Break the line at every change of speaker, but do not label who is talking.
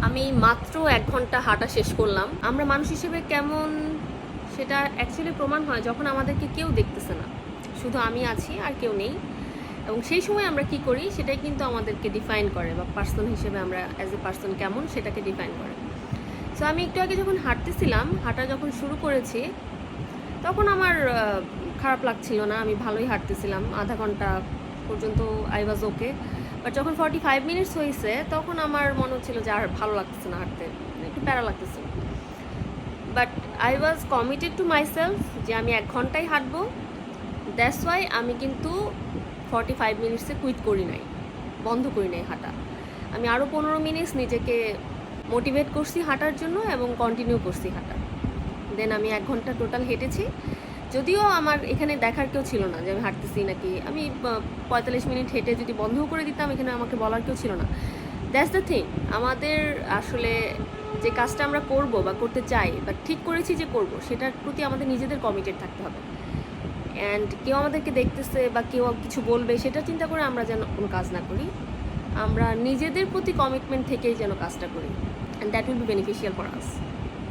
আমি মাত্র 1 ঘন্টা হাঁটা শেষ করলাম। আমরা মানুষ হিসেবে কেমন সেটা অ্যাকচুয়ালি প্রমাণ হয় যখন আমাদেরকে কেউ দেখতেছে না, শুধু আমি আছি আর কেউ নেই। এবং সেই সময় আমরা কি করি সেটাই কিন্তু আমাদেরকে ডিফাইন করে, বা পার্সন হিসেবে আমরা অ্যাজ এ পার্সন কেমন সেটাকে ডিফাইন করে। সো আমি একটু আগে যখন হাঁটতেছিলাম, হাঁটা যখন শুরু করেছি, তখন আমার খারাপ লাগছিল না, আমি ভালোই হাঁটতেছিলাম। আধা ঘন্টা পর্যন্ত আই ওয়াজ ওকে। বাট যখন 45 মিনিটস হয়েছে তখন আমার মনে হচ্ছিল যে আর ভালো লাগতেছে না হাঁটতে, একটু প্যারা লাগতেছিল। But I was committed two myself যে আমি 1 ঘন্টাই হাঁটবো। দ্যাটস ওয়াই আমি কিন্তু 45 মিনিটসে কুইট করি নাই, বন্ধ করি নাই হাঁটা। আমি আরও 15 মিনিটস নিজেকে মোটিভেট করছি হাঁটার জন্য এবং কন্টিনিউ করছি হাঁটা। দেন আমি 1 ঘন্টা টোটাল হেঁটেছি। যদিও আমার এখানে দেখার কেউ ছিল না যে আমি হাঁটতেছি নাকি। আমি 45 মিনিট হেঁটে যদি বন্ধও করে দিতাম, এখানে আমাকে বলার কেউ ছিল না। দ্যাটস দ্য থিং, আমাদের আসলে যে কাজটা আমরা করব বা করতে চাই বা ঠিক করেছি যে করব, সেটার প্রতি আমাদের নিজেদের কমিটেড থাকতে হবে। অ্যান্ড কেউ আমাদেরকে দেখতেছে বা কেউ কিছু বলবে সেটা চিন্তা করে আমরা যেন কোনো কাজ না করি। আমরা নিজেদের প্রতি কমিটমেন্ট থেকেই যেন কাজটা করি, and that will be beneficial for us.